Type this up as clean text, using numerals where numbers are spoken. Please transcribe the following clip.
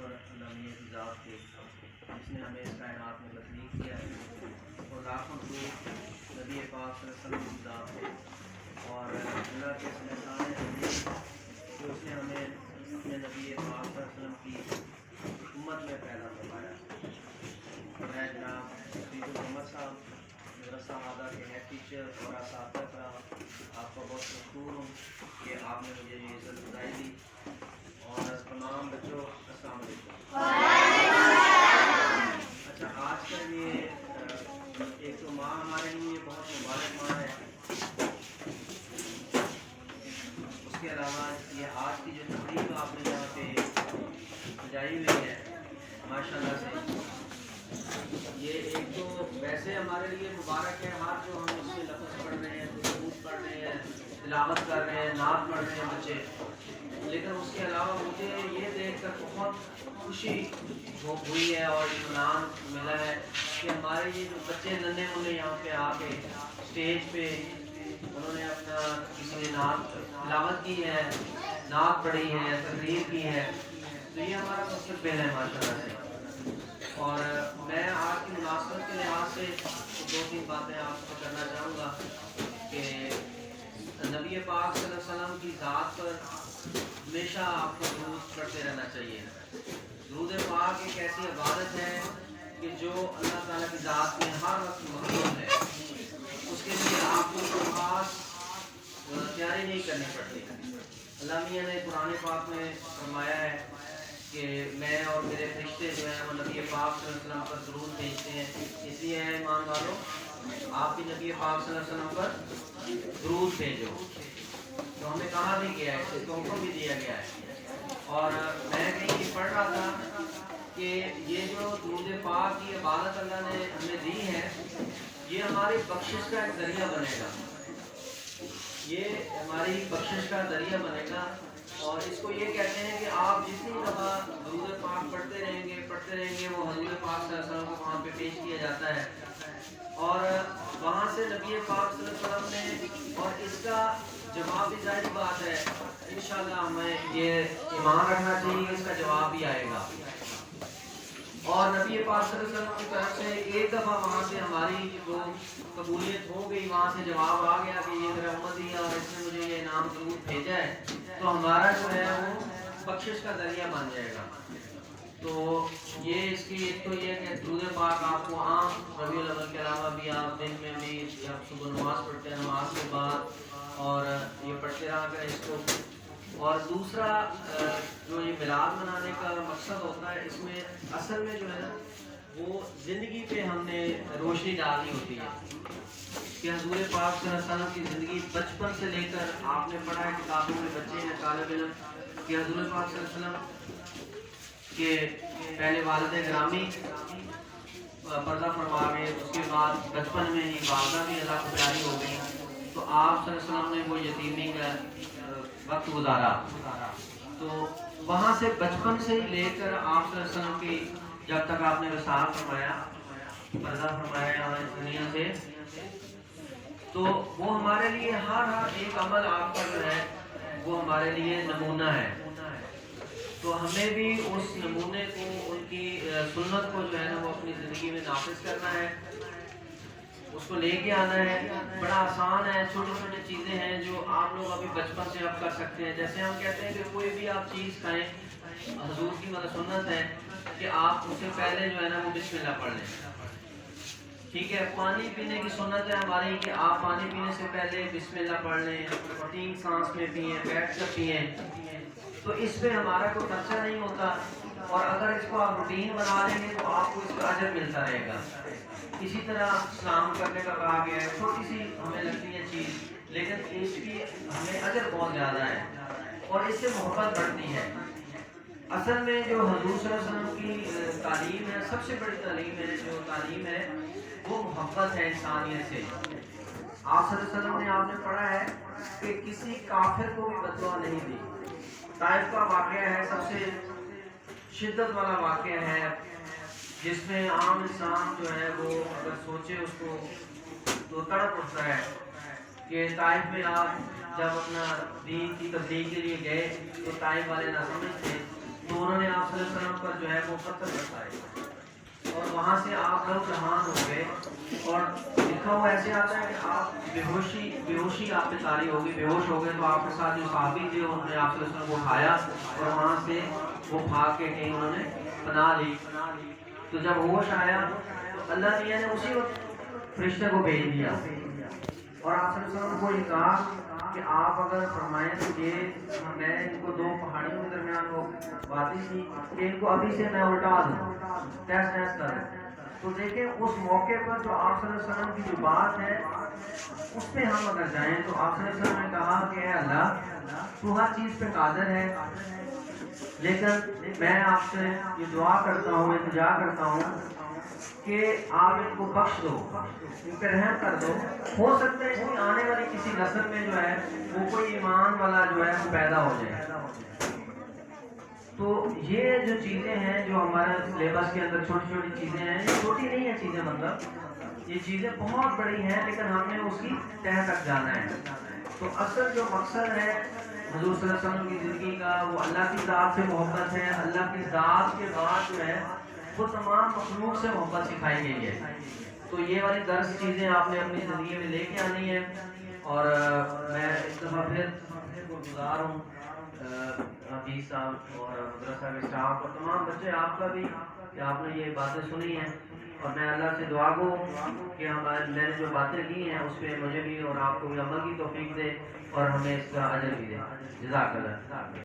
پر علامہ ذات کے جس نے ہمیں اس کائنات میں تخلیق کیا ہے، اور لاکھوں درود نبی پاک صلی اللہ علیہ وسلم کی ذات ہے اور اللہ کے اس احسان عظیم جو اس نے ہمیں اپنے نبی پاک صلی اللہ علیہ وسلم کی امت میں پیدا فرمایا۔ میں جناب سید محمد صاحب مدرسہ اعلیٰ کے ہیڈ ٹیچر اور اساتذہ کرام آپ کا بہت مشکور ہوں کہ آپ نے مجھے یہ عزت افزائی دی۔ اور تمام بچوں السلام علیکم۔ اچھا، آج کا یہ ایک تو ماہ ہمارے لیے بہت مبارک ماہ ہے، اس کے علاوہ یہ آج کی جو تقریب آپ نے یہاں پہ سجائی ہوئی ہے ماشاء اللہ سے، یہ ایک تو ویسے ہمارے لیے مبارک ہے، ہر جو ہم اس میں لفظ پڑھ رہے ہیں، درود پڑھ رہے ہیں، تلاوت کر رہے ہیں، نعت پڑھ رہے ہیں بچے، لیکن اس کے علاوہ مجھے یہ دیکھ کر بہت خوشی ہوئی ہے اور اطمینان ملا ہے کہ ہمارے یہ جو بچے ننھے منھے یہاں پہ آ کے اسٹیج پہ انہوں نے اپنا کسی نے نعت تلاوت کی ہے، نعت پڑھی ہے، تقریر کی ہے، تو یہ ہمارا مستقبل ہے ماشاء اللہ سے۔ اور میں آج کی مناسبت کے لحاظ سے دو تین باتیں آپ کو کرنا چاہوں گا کہ نبی پاک صلی اللہ علیہ وسلم کی ذات پر ہمیشہ آپ کو درود پڑھتے رہنا چاہیے۔ درود پاک ایک ایسی عبادت ہے کہ جو اللہ تعالیٰ کی ذات میں ہر وقت مقبول ہے، اس کے لیے آپ کو خاص تیاری نہیں کرنی پڑتی۔ اللہ میاں نے قرآن پاک میں فرمایا ہے کہ میں اور میرے فرشتے جو ہیں وہ نبی پاک صلی اللہ علیہ وسلم پر درود بھیجتے ہیں، اس لیے ہے ایمان والو آپ بھی نبی پاک صلی اللہ علیہ وسلم پر درود بھیجو۔ تو ہمیں کہا بھی گیا ہے، اس کو حکم بھی دیا گیا ہے۔ اور میں کہیں یہ پڑھ رہا تھا کہ یہ جو درود پاک کی عبادت اللہ نے ہمیں دی ہے، یہ ہماری بخشش کا ایک ذریعہ بنے گا، یہ ہماری بخشش کا ذریعہ بنے گا۔ اور اس کو یہ کہتے ہیں کہ آپ جتنی دفعہ درود پاک پڑھتے رہیں گے وہ حضور پاک صلی اللہ علیہ وسلم کو وہاں پہ پیش کیا جاتا ہے، اور وہاں سے نبی پاک صلی اللہ علیہ وسلم نے، اور اس کا جواب بھی ظاہری بات ہے انشاءاللہ ہمیں یہ ایمان رکھنا چاہیے کہ اس کا جواب بھی آئے گا۔ اور نبی پاک صلی اللہ علیہ وسلم کی طرف سے ایک دفعہ وہاں سے ہماری جو قبولیت ہو گئی، وہاں سے جواب آ گیا کہ یہ میرا امتی ہے اور اس نے مجھے یہ انعام درود بھیجا ہے، تو ہمارا جو ہے وہ بخشش کا ذریعہ بن جائے گا۔ تو یہ اس کی ایک تو یہ کہ درود پاک آپ کو عام ربیع الاول کے علاوہ بھی آپ دن میں بھی آپ صبح نماز پڑھتے ہیں، نماز کے بعد اور یہ پڑھتے رہا کریں اس کو۔ اور دوسرا جو یہ میلاد منانے کا مقصد ہوتا ہے، اس میں اصل میں جو ہے نا وہ زندگی پہ ہم نے روشنی ڈالنی ہوتی ہے کہ حضور پاک صلی اللہ علیہ وسلم کی زندگی بچپن سے لے کر آپ نے پڑھا ہے کتابوں میں، بچے ہیں طالب علم، کہ حضور پاک صلی اللہ علیہ وسلم کے پہلے والد گرامی پردہ فرما گئے، اس کے بعد بچپن میں ہی والدہ بھی اللہ کو پیاری ہو گئی، تو آپ صلی اللہ علیہ وسلم نے وہ یتیمی کا وقت گزارا۔ تو وہاں سے بچپن سے ہی لے کر آپ صلی اللہ علیہ وسلم کی جب تک آپ نے وصال فرمایا، پردہ فرمایا دنیا سے، تو وہ ہمارے لیے ہر ایک عمل آپ کا جو ہے وہ ہمارے لیے نمونہ ہے۔ تو ہمیں بھی اس نمونے کو، ان کی سنت کو جو ہے نا وہ اپنی زندگی میں نافذ کرنا ہے، اس کو لے کے آنا ہے۔ بڑا آسان ہے، چھوٹی چھوٹی چیزیں ہیں جو آپ لوگ ابھی بچپن سے اب کر سکتے ہیں۔ جیسے ہم کہتے ہیں کہ کوئی بھی آپ چیز کھائیں، حضور کی سنت ہے کہ آپ اس سے پہلے جو ہے نا وہ بسم اللہ پڑھ لیں، ٹھیک ہے۔ پانی پینے کی سنت ہے ہماری کہ آپ پانی پینے سے پہلے بسم اللہ پڑھ لیں، 3 سانس میں پئیں، بیٹھ کر پئیں، تو اس پہ ہمارا کوئی خرچہ نہیں ہوتا، اور اگر اس کو آپ روٹین بنا لیں گے تو آپ کو اس کا اجر ملتا رہے گا۔ اسی طرح سلام کرنے کا کہا گیا ہے، چھوٹی سی ہمیں لگتی ہے چیز، لیکن اس کی ہمیں اجر بہت زیادہ ہے اور اس سے محبت بڑھتی ہے۔ اصل میں جو حضور صلی اللہ علیہ وسلم کی تعلیم ہے، سب سے بڑی تعلیم ہے، جو تعلیم ہے وہ محبت ہے انسانیت سے۔ آپ صلی اللہ علیہ وسلم نے آپ نے پڑھا ہے کہ کسی کافر کو بھی بد دعا نہیں دی۔ طائف کا واقعہ ہے، سب سے شدت والا واقعہ ہے، جس میں عام انسان جو ہے وہ اگر سوچے اس کو تو تڑپ اٹھتا ہے کہ طائف میں آپ جب اپنا دین کی تبلیغ کے لیے گئے تو طائف والے نہ سمجھ تھے، تو انہوں نے آپ صلی اللہ علیہ وسلم پر جو ہے وہ پتھر برسائے اور وہاں سے آپ لوگ جہان ہو گئے، اور لکھا ہوا ایسے آتا ہے کہ آپ بے ہوشی آپ پہ طاری ہوگی، بے ہوش ہو گئے تو آپ کے ساتھ جو صحابی تھے انہوں نے آپ صلی اللہ علیہ وسلم کو اٹھایا اور وہاں سے وہ بھاگ کے کہیں انہوں نے پناہ لی۔ تو جب ہوش آیا تو اللہ تعالیٰ نے اسی وقت فرشتے کو بھیج دیا اور آپ صلی اللہ علیہ وسلم کو یہ کہا کہ آپ اگر فرمائیں تو یہ میں ان کو دو پہاڑیوں کے درمیان وہ وادی تھی کہ ان کو ابھی سے میں الٹا دوں، تیس نیس کروں۔ تو دیکھیں اس موقع پر جو آپ صلی اللہ علیہ وسلم کی جو بات ہے اس پہ ہم اگر جائیں تو آپ صلی اللہ علیہ وسلم نے کہا کہ اے اللہ تو ہر چیز پہ قادر ہے، لیکن میں آپ سے یہ دعا کرتا ہوں، التجا کرتا ہوں کہ آپ ان کو بخش دو، ان پہ رحم کر دو۔ ہو سکتا ہے اس کی آنے والی کسی نسل میں جو ہے وہ کوئی ایمان والا جو ہے وہ پیدا ہو جائے۔ تو یہ جو چیزیں ہیں جو ہمارے سلیبس کے اندر چھوٹی چھوٹی چیزیں ہیں، یہ چھوٹی نہیں ہیں چیزیں، مطلب یہ چیزیں بہت بڑی ہیں، لیکن ہم نے اس کی تہہ تک جانا ہے۔ تو اصل جو مقصد ہے حضور صلی اللہ علیہ وسلم کی زندگی کا وہ اللہ کی ذات سے محبت ہے، اللہ کی ذات کے بعد جو ہے وہ تمام مخلوق سے محبت سکھائی گئی ہے۔ تو یہ والی درس چیزیں آپ نے اپنی زندگی میں لے کے آنی ہے، اور میں اس دفعہ پھر گزار ہوں حفیظ صاحب اور مدرسہ کے اسٹاف اور تمام بچے آپ کا بھی کہ آپ نے یہ باتیں سنی ہیں، اور میں اللہ سے دعا گو کہ میں نے جو باتیں کی ہیں اس پہ مجھے بھی اور آپ کو بھی عمل کی توفیق دے اور ہمیں اس کا اجر بھی دے۔ جزاک اللہ۔